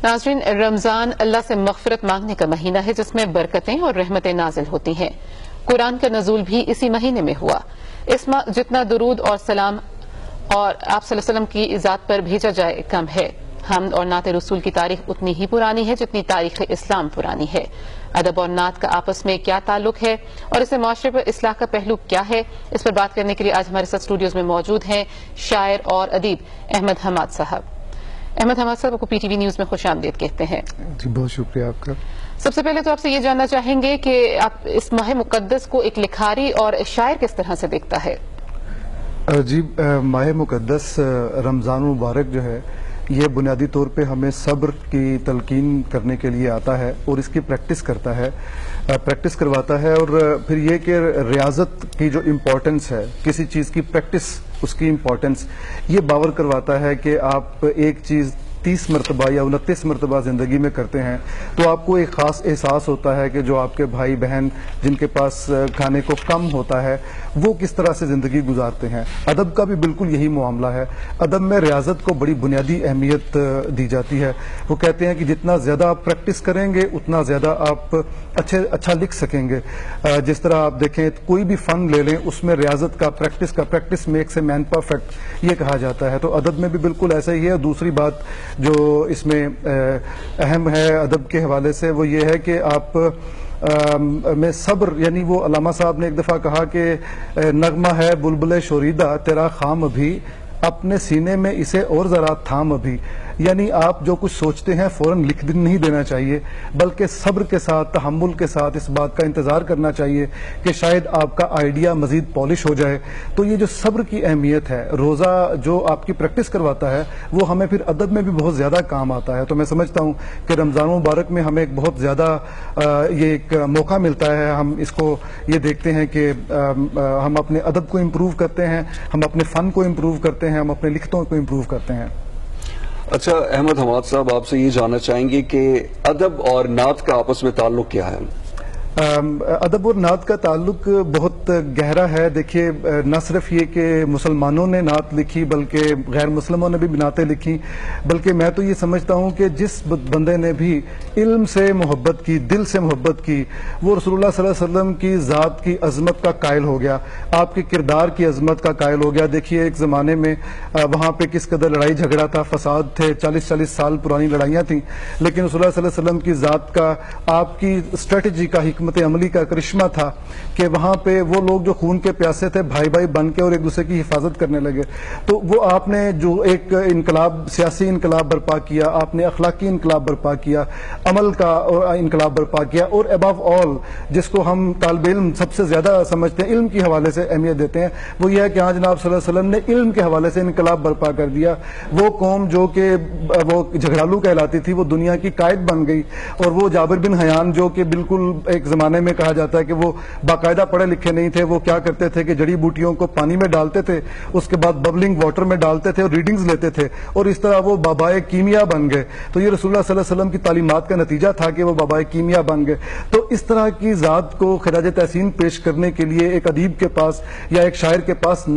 ناظرین، رمضان اللہ سے مغفرت مانگنے کا مہینہ ہے جس میں برکتیں اور رحمتیں نازل ہوتی ہیں۔ قرآن کا نزول بھی اسی مہینے میں ہوا۔ اس ماہ جتنا درود اور سلام اور آپ صلی اللہ علیہ وسلم کی ذات پر بھیجا جائے کم ہے۔ حمد اور نعت رسول کی تاریخ اتنی ہی پرانی ہے جتنی تاریخ اسلام پرانی ہے۔ ادب اور نعت کا آپس میں کیا تعلق ہے اور اسے معاشرے پر اصلاح کا پہلو کیا ہے، اس پر بات کرنے کے لیے آج ہمارے ساتھ اسٹوڈیوز میں موجود ہیں شاعر اور ادیب احمد حماد صاحب۔ احمد حماد صاحب کو پی ٹی وی نیوز میں خوش آمدید کہتے ہیں۔ جی بہت شکریہ آپ کا۔ سب سے پہلے تو آپ سے یہ جاننا چاہیں گے کہ آپ اس ماہ مقدس کو ایک لکھاری اور شاعر کس طرح سے دیکھتا ہے؟ جی ماہ مقدس رمضان مبارک جو ہے یہ بنیادی طور پہ ہمیں صبر کی تلقین کرنے کے لیے آتا ہے اور اس کی پریکٹس کرتا ہے، پریکٹس کرواتا ہے، اور پھر یہ کہ ریاضت کی جو امپورٹنس ہے، کسی چیز کی پریکٹس، اس کی امپورٹنس یہ باور کرواتا ہے کہ آپ ایک چیز 30 مرتبہ یا 29 مرتبہ زندگی میں کرتے ہیں تو آپ کو ایک خاص احساس ہوتا ہے کہ جو آپ کے بھائی بہن جن کے پاس کھانے کو کم ہوتا ہے وہ کس طرح سے زندگی گزارتے ہیں۔ ادب کا بھی بالکل یہی معاملہ ہے۔ ادب میں ریاضت کو بڑی بنیادی اہمیت دی جاتی ہے۔ وہ کہتے ہیں کہ جتنا زیادہ آپ پریکٹس کریں گے اتنا زیادہ آپ اچھا لکھ سکیں گے۔ جس طرح آپ دیکھیں کوئی بھی فن لے لیں اس میں ریاضت کا، practice makes a man perfect یہ کہا جاتا ہے، تو ادب میں بھی بالکل ایسا ہی ہے۔ دوسری بات جو اس میں اہم ہے ادب کے حوالے سے وہ یہ ہے کہ آپ میں صبر، یعنی وہ علامہ صاحب نے ایک دفعہ کہا کہ نغمہ ہے بلبل شوریدہ تیرا خام ابھی، اپنے سینے میں اسے اور ذرا تھام ابھی، یعنی آپ جو کچھ سوچتے ہیں فوراً لکھ نہیں دینا چاہیے، بلکہ صبر کے ساتھ، تحمل کے ساتھ اس بات کا انتظار کرنا چاہیے کہ شاید آپ کا آئیڈیا مزید پالش ہو جائے۔ تو یہ جو صبر کی اہمیت ہے، روزہ جو آپ کی پریکٹس کرواتا ہے وہ ہمیں پھر ادب میں بھی بہت زیادہ کام آتا ہے۔ تو میں سمجھتا ہوں کہ رمضان مبارک میں ہمیں ایک بہت زیادہ یہ ایک موقع ملتا ہے، ہم اس کو یہ دیکھتے ہیں کہ ہم اپنے ادب کو امپروو کرتے ہیں، ہم اپنے فن کو امپروو کرتے ہیں، ہم اپنے لکھتوں کو امپروو کرتے ہیں۔ اچھا احمد حماد صاحب، آپ سے یہ جاننا چاہیں گے کہ ادب اور نعت کا آپس میں تعلق کیا ہے؟ ادب اور نعت کا تعلق بہت گہرا ہے۔ دیکھیے نہ صرف یہ کہ مسلمانوں نے نعت لکھی بلکہ غیر مسلموں نے بھی نعتیں لکھی، بلکہ میں تو یہ سمجھتا ہوں کہ جس بندے نے بھی علم سے محبت کی، دل سے محبت کی، وہ رسول اللہ صلی اللہ علیہ وسلم کی ذات کی عظمت کا قائل ہو گیا، آپ کے کردار کی عظمت کا قائل ہو گیا۔ دیکھیے ایک زمانے میں وہاں پہ کس قدر لڑائی جھگڑا تھا، فساد تھے، 40 سال پرانی لڑائیاں تھیں، لیکن رسول اللہ صلی اللہ علیہ وسلم کی ذات کا، آپ کی اسٹریٹجی کا، حکمت عملی کا کرشمہ تھا کہ وہاں پہ وہ لوگ جو خون کے پیاسے تھے بھائی بھائی بن کے اور ایک دوسرے کی حفاظت کرنے لگے۔ تو وہ آپ نے جو ایک انقلاب، سیاسی انقلاب برپا کیا، آپ نے اخلاقی انقلاب برپا کیا، عمل کا انقلاب برپا کیا، اور ابو آل جس کو ہم طالب علم سب سے زیادہ سمجھتے ہیں، علم کے حوالے سے اہمیت دیتے ہیں، وہ یہ ہے کہ ہاں جناب صلی اللہ علیہ وسلم نے علم کے حوالے سے انقلاب برپا کر دیا۔ وہ قوم جو کہ وہ جھگڑالو کہلاتی تھی وہ دنیا کی قائد بن گئی، اور وہ جابر بن حیان جو کہ بالکل ایک زمانے میں کہا جاتا ہے کہ وہ باقاعدہ پڑھے لکھے نہیں تھے، وہ کیا کرتے تھے کہ جڑی بوٹیوں کو پانی میں ڈالتے تھے، اس کے بعد ببلنگ واٹر میں ڈالتے تھے اور ریڈنگز لیتے تھے، اور اس طرح وہ بابائے کیمیا بن گئے۔ تو یہ رسول اللہ صلی اللہ علیہ وسلم کی تعلیمات کا نتیجہ تھا کہ وہ بابائے کیمیا بن گئے۔ تو اس طرح کی ذات کو خراج تحسین پیش کرنے کے لیے ایک ادیب کے پاس یا ایک شاعر کے پاس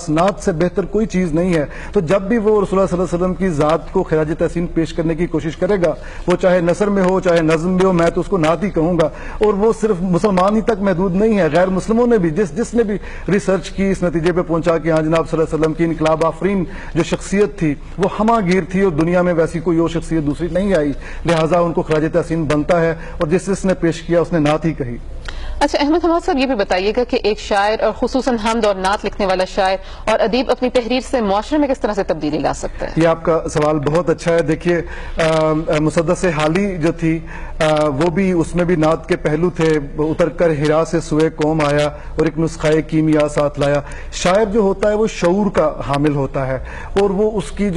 نعت سے بہتر کوئی چیز نہیں ہے۔ تو جب بھی وہ رسول اللہ صلی اللہ علیہ وسلم کی ذات کو خراج تحسین پیش کرنے کی کوشش کرے گا، وہ چاہے نثر میں ہو چاہے نظم میں ہو، میں تو اس کو نعت ہی کہوں گا۔ اور وہ صرف مسلمان ہی تک محدود نہیں ہے، غیر مسلموں نے بھی، جس نے بھی ریسرچ کی اس نتیجے پہ پہنچا کہ ہاں جناب صلی اللہ علیہ وسلم کی انقلاب آفرین جو شخصیت تھی وہ ہمہ گیر تھی، اور دنیا میں ویسی کوئی اور شخصیت دوسری نہیں آئی، لہٰذا ان کو خراج تحسین بنتا ہے، اور جس نے پیش کیا اس نے نعت ہی کہی۔ اچھا احمد حماد صاحب، یہ بھی بتائیے گا کہ ایک شاعر اور خصوصاً حمد اور نعت لکھنے والا شاعر اور ادیب اپنی تحریر سے معاشرے میں کس طرح سے تبدیلی لا سکتا ہے؟ یہ آپ کا سوال بہت اچھا ہے۔ دیکھیے مسدس حالی جو تھی وہ بھی، اس میں بھی نعت کے پہلو تھے، اتر کر ہرا سے سوئے قوم آیا اور ایک نسخہ کیمیا ساتھ لایا۔ شاعر جو ہوتا ہے وہ شعور کا حامل ہوتا ہے، اور وہ اس کی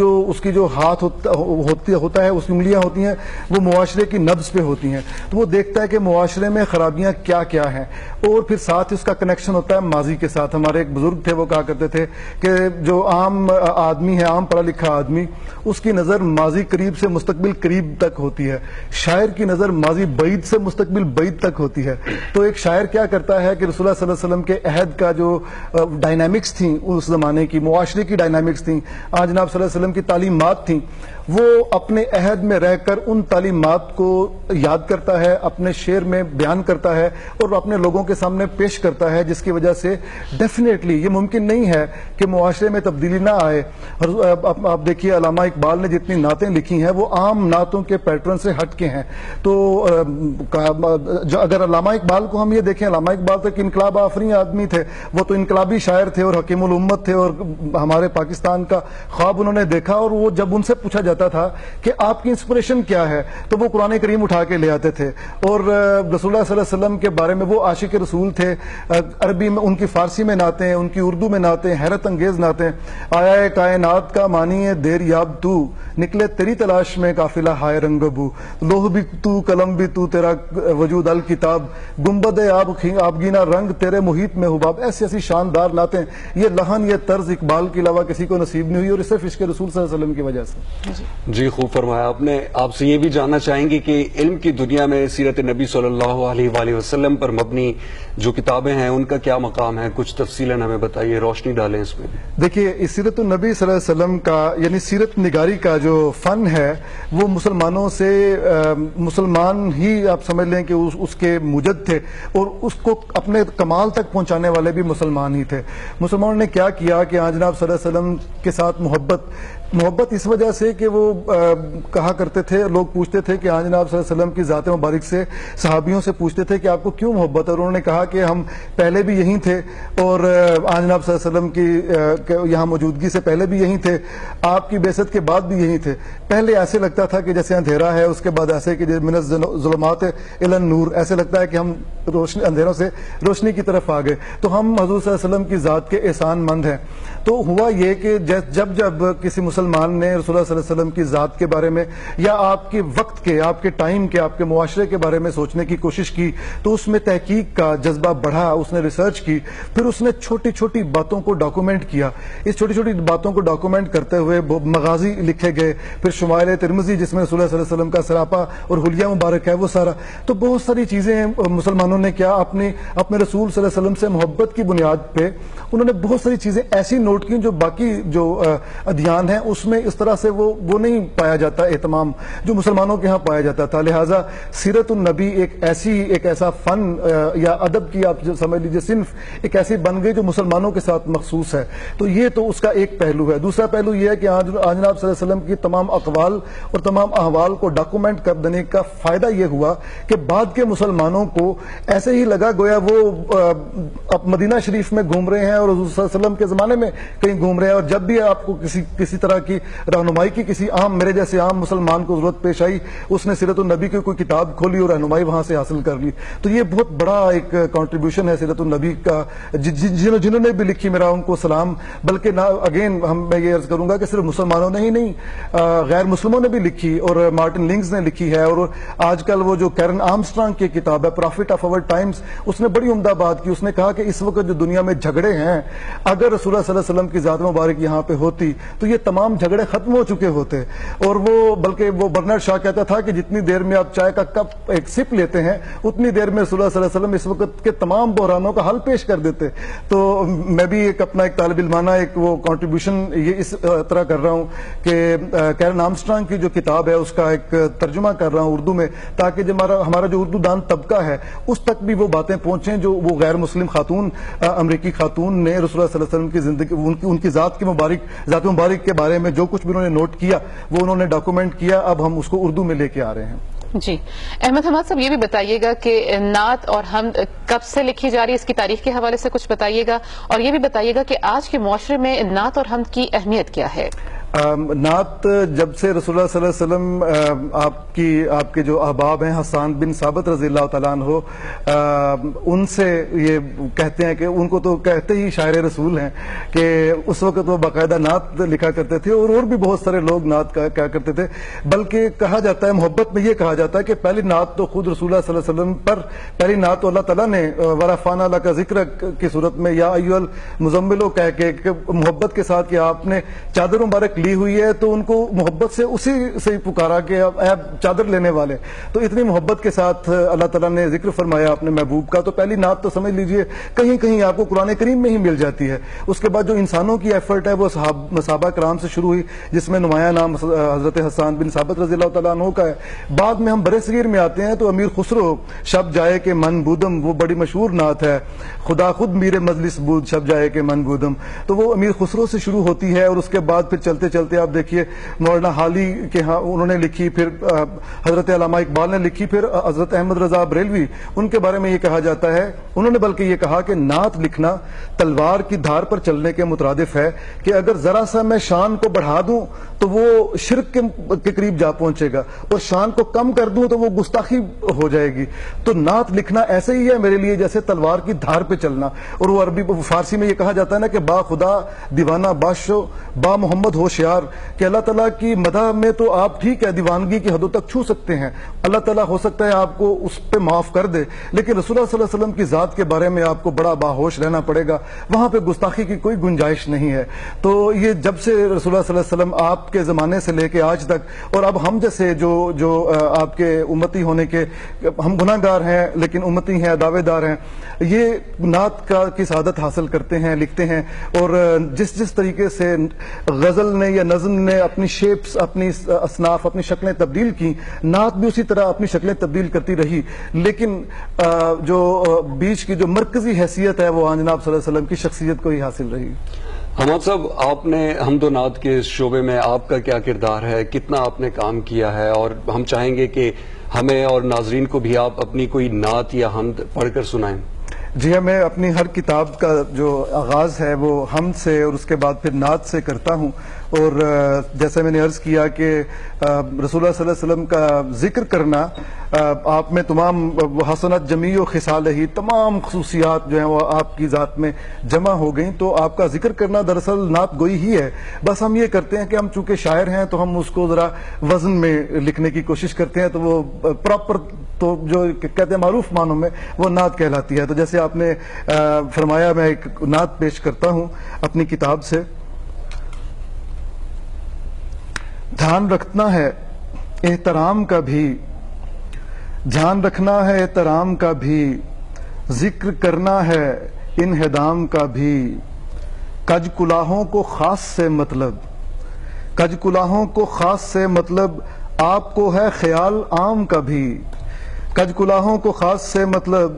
جو ہاتھ ہوتا ہے، اس کی انگلیاں ہوتی ہیں، وہ معاشرے کی نبض پہ ہوتی ہیں، تو وہ دیکھتا ہے کہ معاشرے میں خرابیاں کیا کیا ہیں، اور پھر ساتھ اس کا کنیکشن ہوتا ہے ماضی کے ساتھ۔ ہمارے ایک بزرگ تھے، وہ کہا کرتے تھے کہ جو عام آدمی ہے، عام پڑھا لکھا آدمی، اس کی نظر ماضی قریب سے مستقبل قریب تک ہوتی ہے، شاعر کی نظر اندر ماضی بعید سے مستقبل بعید تک ہوتی ہے. تو ایک شاعر کیا کرتا ہے کہ رسول اللہ صلی اللہ علیہ وسلم کے عہد کا جو ڈائنامکس تھیں اس زمانے کی, معاشرے کی ڈائنامکس تھیں, آج جناب صلی اللہ علیہ وسلم کی تعلیمات تھیں, وہ اپنے عہد میں رہ کر ان تعلیمات کو یاد کرتا ہے, اپنے شعر میں بیان کرتا ہے اور اپنے لوگوں کے سامنے پیش کرتا ہے, جس کی وجہ سے ڈیفینیٹلی یہ ممکن نہیں ہے کہ معاشرے میں تبدیلی نہ آئے. آپ دیکھیے علامہ اقبال نے جتنی نعتیں لکھی ہیں وہ عام نعتوں کے پیٹرن سے ہٹ کے ہیں. تو اگر علامہ اقبال کو ہم یہ دیکھیں, علامہ اقبال تک انقلاب آفرین آدمی تھے, وہ تو انقلابی شاعر تھے اور حکیم الامت تھے اور ہمارے پاکستان کا خواب انہوں نے دیکھا. اور وہ جب ان سے پوچھا جاتا تھا کہ آپ کی انسپریشن کیا ہے تو وہ قرآن کریم اٹھا کے لے آتے تھے. اور رسول اللہ صلی اللہ علیہ وسلم کے بارے میں وہ عاشق رسول تھے. عربی میں ان کی فارسی میں نعتیں, ان کی اردو میں نعتیں, حیرت انگیز نعتیں. آیا کائنات کا مانی ہے دیر یاب تو, نکلے تیری تلاش میں قافلہ ہائے رنگ بو, لوح بھی تو قلم بھی تو, تیرا وجود الکتاب, گنبد آبگینا رنگ تیرے محیط میں حباب. ایسی ایسی شاندار نعتیں. یہ لحن, یہ طرز اقبال کے علاوہ کسی کو نصیب نہیں ہوئی, اور صرف عشق رسول صلی اللہ علیہ وسلم کی وجہ سے. جی خوب فرمایا آپ نے. آپ سے یہ بھی جاننا چاہیں گے کہ علم کی دنیا میں سیرت نبی صلی اللہ علیہ وآلہ وسلم پر مبنی جو کتابیں ہیں ان کا کیا مقام ہے؟ کچھ تفصیلاً ہمیں بتائیے, روشنی ڈالیں اس میں. دیکھیے سیرت النبی صلی اللہ علیہ وسلم کا یعنی سیرت نگاری کا جو فن ہے وہ مسلمانوں سے, مسلمان ہی آپ سمجھ لیں کہ اس کے موجد تھے, اور اس کو اپنے کمال تک پہنچانے والے بھی مسلمان ہی تھے. مسلمانوں نے کیا کیا کہ آج جناب صلی اللہ علیہ وسلم کے ساتھ محبت اس وجہ سے کہ وہ کہا کرتے تھے, لوگ پوچھتے تھے کہ آج جناب صلی اللہ علیہ وسلم کی ذات مبارک سے, صحابیوں سے پوچھتے تھے کہ آپ کو کیوں محبت ہے, اور انہوں نے کہا کہ ہم پہلے بھی یہیں تھے اور آج جناب صلی اللہ علیہ وسلم کی یہاں موجودگی سے پہلے بھی یہیں تھے, آپ کی بعثت کے بعد بھی یہیں تھے. پہلے ایسے لگتا تھا کہ جیسے اندھیرا ہے, اس کے بعد ایسے کہ من الظلمات الی النور, ایسے لگتا ہے کہ ہم اندھیروں سے روشنی کی طرف آ گئے. تو ہم حضور صلی اللہ علیہ وسلم کی ذات کے احسان مند ہیں. تو ہوا یہ کہ جب کسی مسلمان نے رسول اللہ صلی اللہ علیہ وسلم کی ذات کے بارے میں یا آپ کے وقت کے, آپ کے ٹائم کے, آپ کے معاشرے کے بارے میں سوچنے کی کوشش کی, تو اس میں تحقیق کا جذبہ بڑھا, اس نے ریسرچ کی, پھر اس نے چھوٹی چھوٹی باتوں کو ڈاکومنٹ کیا. اس چھوٹی چھوٹی باتوں کو ڈاکومنٹ کرتے ہوئے مغازی لکھے گئے, پھر شمائل ترمذی جس میں رسول اللہ صلی اللہ علیہ وسلم کا سراپا اور حلیہ مبارک ہے وہ سارا. تو بہت ساری چیزیں مسلمانوں نے کیا, اپنے رسول صلی اللہ علیہ وسلم سے محبت کی بنیاد پہ انہوں نے بہت ساری چیزیں ایسی نوٹ کی جو باقی جو ادیان ہیں اس میں اس طرح سے وہ نہیں پایا جاتا اہتمام جو مسلمانوں کے ہاں پایا جاتا تھا. لہٰذا سیرت النبی ایک ایسا فن یا ادب کی آپ سمجھ لیجیے صنف ایک ایسی بن گئی جو مسلمانوں کے ساتھ مخصوص ہے. تو یہ تو اس کا ایک پہلو ہے. دوسرا پہلو یہ ہے کہ آج جناب صلی اللہ علیہ وسلم کی تمام اقوال اور تمام احوال کو ڈاکومنٹ کر دینے کا فائدہ یہ ہوا کہ بعد کے مسلمانوں کو ایسے ہی لگا گویا وہ مدینہ شریف میں گھوم رہے ہیں اور حضور صلی اللہ علیہ وسلم کے زمانے میں کہیں گھوم رہے ہیں, اور جب بھی آپ کو کسی طرح کی رہنمائی کی کسی عام میرے جیسے عام مسلمان کو ضرورت پیش آئی, اس نے سیرت النبی کی کوئی کتاب کھولی اور رہنمائی وہاں سے حاصل کر لی. تو یہ بہت بڑا ایک کنٹریبیوشن ہے سیرت النبی کا. جنہوں نے بھی لکھی میرا ان کو سلام. بلکہ میں یہ عرض کروں گا کہ صرف مسلمانوں نے ہی نہیں, غیر مسلموں نے بھی لکھی, اور مارٹن لنگز نے لکھی ہے, اور آج کل وہ جو کیرن آرمسٹرانگ کی کتاب ہے پروفٹ آف آور ٹائمز, اس نے بڑی عمدہ بات کی. اس نے کہا کہ اس وقت جو دنیا میں جھگڑے ہیں, اگر رسول اللہ صلی اللہ علیہ وسلم کی ذات مبارک یہاں پہ ہوتی تو یہ تمام جھگڑے ختم ہو چکے ہوتے. اور بلکہ وہ برنارڈ شاہ کہتا تھا کہ جتنی دیر میں آپ چائے کا کپ ایک سپ لیتے ہیں اتنی دیر میں رسول اللہ صلی اللہ علیہ وسلم اس وقت کے تمام بحرانوں کا حل پیش کر دیتے. تو میں بھی اپنا ایک طالب علمانہ ایک وہ کنٹریبیوشن یہ اس طرح کر رہا ہوں کہ کیرن آرمسٹرانگ کی جو کتاب ہے اس کا ایک ترجمہ کر رہا ہوں اردو میں, تاکہ ہمارا جو اردو دان طبقہ ہے اس تک بھی وہ باتیں پہنچیں جو وہ غیر مسلم خاتون, امریکی خاتون نے رسول اللہ صلی اللہ علیہ وسلم کی زندگی, ان کی ذات مبارک کے بارے میں جو کچھ بھی انہوں نے نوٹ کیا وہ انہوں نے ڈاکومنٹ کیا. اب ہم اس کو اردو میں لے کے آ رہے ہیں. جی احمد حماد صاحب, یہ بھی بتائیے گا کہ نعت اور حمد کب سے لکھی جا رہی ہے, اس کی تاریخ کے حوالے سے کچھ بتائیے گا, اور یہ بھی بتائیے گا کہ آج کے معاشرے میں نعت اور حمد کی اہمیت کیا ہے. نعت جب سے رسول اللہ صلی اللہ علیہ وسلم آپ کے جو احباب ہیں حسان بن ثابت رضی اللہ تعالیٰ عنہ, ان سے یہ کہتے ہیں کہ ان کو تو کہتے ہی شاعر رسول ہیں کہ اس وقت وہ باقاعدہ نعت لکھا کرتے تھے, اور بھی بہت سارے لوگ نعت کہا کرتے تھے. بلکہ کہا جاتا ہے, محبت میں یہ کہا جاتا ہے کہ پہلی نعت تو خود رسول اللہ صلی اللہ علیہ وسلم پر, پہلی نعت تو اللہ تعالیٰ نے ورفعنا لک ذکر کی صورت میں یا ایھا المزمل کہہ کے محبت کے ساتھ کہ آپ نے چادر مبارک لی ہوئی ہے تو ان کو محبت سے اسی سے پکارا کہ اب اے چادر لینے والے. تو اتنی محبت کے ساتھ اللہ تعالیٰ نے ذکر فرمایا اپنے محبوب کا. تو پہلی نعت تو سمجھ لیجئے کہیں کہیں آپ کو قرآن کریم میں ہی مل جاتی ہے. اس کے بعد جو انسانوں کی ایفرٹ ہے وہ صحابہ کرام سے شروع ہوئی, جس میں نمایاں نام حضرت حسان بن ثابت رضی اللہ تعالیٰ عنہ کا ہے. بعد میں ہم برِ صغیر میں آتے ہیں تو امیر خسرو شب جائے کہ من بودم, وہ بڑی مشہور نعت ہے, خدا خود میرے مجلس بود شب جائے کہ من بودم. تو وہ امیر خسرو سے شروع ہوتی ہے, اور اس کے بعد پھر چلتے چلتے آپ دیکھیے مولانا حالی کے ہاں انہوں نے لکھی, پھر حضرت علامہ اقبال نے لکھی, پھر حضرت احمد رضا بریلوی, ان کے بارے میں یہ کہا جاتا ہے, انہوں نے بلکہ یہ کہا کہ نعت لکھنا تلوار کی دھار پر چلنے کے مترادف ہے کہ اگر ذرا سا میں شان کو بڑھا دوں تو وہ شرک کے قریب جا پہنچے گا, اور شان کو کم کر دوں تو وہ گستاخی ہو جائے گی. تو نعت لکھنا ایسے ہی ہے میرے لیے جیسے تلوار کی دھار پہ چلنا. اور وہ عربی فارسی میں یہ کہا جاتا ہے نا کہ با خدا دیوانہ بادشو با محمد ہوشیار, کہ اللہ تعالیٰ کی مدح میں تو آپ ٹھیک ہے دیوانگی کی حدوں تک چھو سکتے ہیں, اللہ تعالیٰ ہو سکتا ہے آپ کو اس پہ معاف کر دے, لیکن رسول اللہ صلی اللہ علیہ وسلم کی ذات کے بارے میں آپ کو بڑا باہوش رہنا پڑے گا, وہاں پہ گستاخی کی کوئی گنجائش نہیں ہے. تو یہ جب سے رسول اللہ صلی اللہ علیہ وسلم آپ کے زمانے سے لے کے آج تک, اور اب ہم جیسے جو آپ کے امتی ہونے کے, ہم گناہ گار ہیں لیکن امتی ہیں, دعوے دار ہیں, یہ نعت کی سعادت حاصل کرتے ہیں, لکھتے ہیں. اور جس طریقے سے غزل نے یا نظم نے اپنی شیپس, اپنی اصناف, اپنی شکلیں تبدیل کی, نعت بھی اسی طرح اپنی شکلیں تبدیل کرتی رہی, لیکن جو بیچ کی جو مرکزی حیثیت ہے وہ آن جناب صلی اللہ علیہ وسلم کی شخصیت کو ہی حاصل رہی. حماد صاحب, آپ نے حمد و نعت کے اس شعبے میں آپ کا کیا کردار ہے, کتنا آپ نے کام کیا ہے, اور ہم چاہیں گے کہ ہمیں اور ناظرین کو بھی آپ اپنی کوئی نعت یا حمد پڑھ کر سنائیں. جی ہاں, میں اپنی ہر کتاب کا جو آغاز ہے وہ حمد سے اور اس کے بعد پھر نعت سے کرتا ہوں. اور جیسے میں نے عرض کیا کہ رسول اللہ صلی اللہ علیہ وسلم کا ذکر کرنا, آپ میں تمام حسنات جمیع و خصال ہی, تمام خصوصیات جو ہیں وہ آپ کی ذات میں جمع ہو گئیں. تو آپ کا ذکر کرنا دراصل نعت گوئی ہی ہے. بس ہم یہ کرتے ہیں کہ ہم چونکہ شاعر ہیں تو ہم اس کو ذرا وزن میں لکھنے کی کوشش کرتے ہیں, تو وہ پراپر تو جو کہتے ہیں معروف معنوں میں وہ نعت کہلاتی ہے. تو جیسے آپ نے فرمایا, میں ایک نعت پیش کرتا ہوں اپنی کتاب سے. دھیان رکھنا ہے احترام کا بھی, دھیان رکھنا ہے احترام کا بھی, ذکر کرنا ہے انہدام کا بھی. کج کلاہوں کو خاص سے مطلب, کج کلاہوں کو خاص سے مطلب, آپ کو ہے خیال عام کا بھی. کج کلاہوں کو خاص سے مطلب,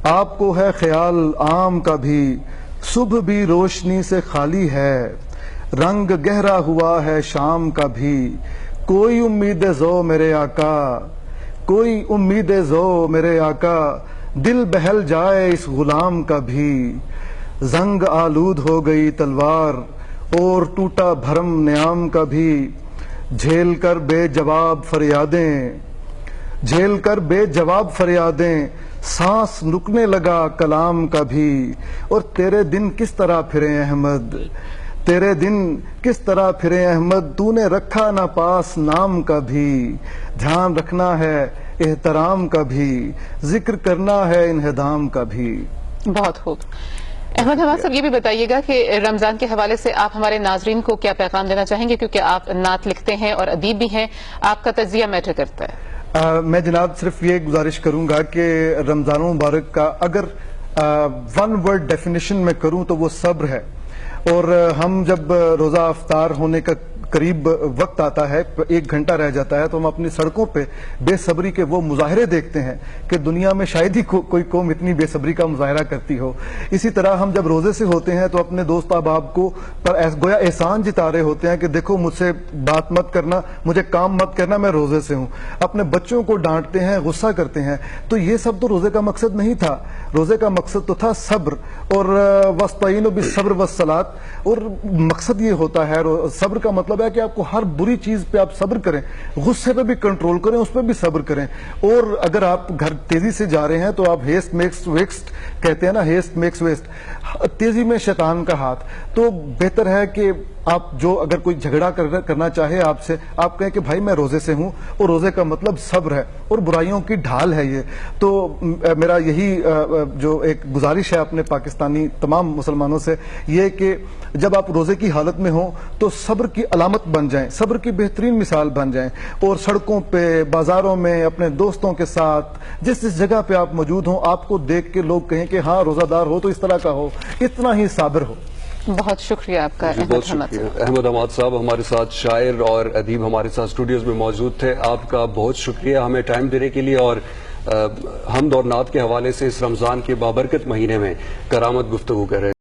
آپ کو ہے خیال عام کا بھی. صبح بھی روشنی سے خالی ہے, رنگ گہرا ہوا ہے شام کا بھی. کوئی امید زو میرے آقا, کوئی امید زو میرے آقا, دل بہل جائے اس غلام کا بھی. زنگ آلود ہو گئی تلوار اور ٹوٹا بھرم نیام کا بھی. جھیل کر بے جواب فریادیں, جھیل کر بے جواب فریادیں, سانس رکنے لگا کلام کا بھی. اور تیرے دن کس طرح پھرے احمد, تیرے دن کس طرح پھرے احمد, تو نے رکھا نہ پاس نام کا بھی. دھیان رکھنا ہے احترام کا بھی, ذکر کرنا ہے انہدام کا بھی. بہت خوب. احمد حماد صاحب, یہ بھی بتائیے گا کہ رمضان کے حوالے سے آپ ہمارے ناظرین کو کیا پیغام دینا چاہیں گے, کیونکہ آپ نعت لکھتے ہیں اور ادیب بھی ہیں, آپ کا تجزیہ میٹر کرتا ہے. میں جناب صرف یہ گزارش کروں گا کہ رمضان مبارک کا اگر ون ورڈ ڈیفینیشن میں کروں تو وہ صبر ہے. اور ہم جب روزہ افطار ہونے کا قریب وقت آتا ہے, 1 گھنٹہ رہ جاتا ہے, تو ہم اپنی سڑکوں پہ بے صبری کے وہ مظاہرے دیکھتے ہیں کہ دنیا میں شاید ہی کوئی قوم اتنی بے صبری کا مظاہرہ کرتی ہو. اسی طرح ہم جب روزے سے ہوتے ہیں تو اپنے دوست احباب کو پر گویا احسان جتا رہے ہوتے ہیں کہ دیکھو مجھ سے بات مت کرنا, مجھے کام مت کرنا, میں روزے سے ہوں. اپنے بچوں کو ڈانٹتے ہیں, غصہ کرتے ہیں. تو یہ سب تو روزے کا مقصد نہیں تھا. روزے کا مقصد تو تھا صبر, اور وَاسْتَعِینُوا بِالصَّبْرِ وَالصَّلَاةِ. اور مقصد یہ ہوتا ہے, صبر کا مطلب ہے کہ آپ کو ہر بری چیز پہ آپ صبر کریں, غصے پہ بھی کنٹرول کریں, اس پہ بھی صبر کریں. اور اگر آپ گھر تیزی سے جا رہے ہیں تو آپ ہیسٹ میکس ویسٹ کہتے ہیں نا, ہیسٹ میکس ویسٹ, تیزی میں شیطان کا ہاتھ. تو بہتر ہے کہ آپ جو اگر کوئی جھگڑا کرنا چاہے آپ سے، آپ کہیں کہ بھائی میں روزے سے ہوں، اور روزے کا مطلب صبر ہے اور برائیوں کی ڈھال ہے یہ. تو میرا یہی جو ایک گزارش ہے اپنے پاکستانی تمام مسلمانوں سے، یہ کہ جب آپ روزے کی حالت میں ہوں تو صبر کی علامت بن جائیں، صبر کی بہترین مثال بن جائیں، اور سڑکوں پہ، بازاروں میں، اپنے دوستوں کے ساتھ، جس جگہ پہ آپ موجود ہوں، آپ کو دیکھ کے لوگ کہیں کہ ہاں روزہ دار ہو تو اس طرح کا ہو، اتنا ہی صابر ہو. بہت شکریہ آپ کا بہت احمد شکریہ احمد حماد صاحب، ہمارے ساتھ شاعر اور ادیب ہمارے ساتھ اسٹوڈیوز میں موجود تھے. آپ کا بہت شکریہ ہمیں ٹائم دینے کے لیے، اور حمد اور نعت کے حوالے سے اس رمضان کے بابرکت مہینے میں کرامت گفتگو کر رہے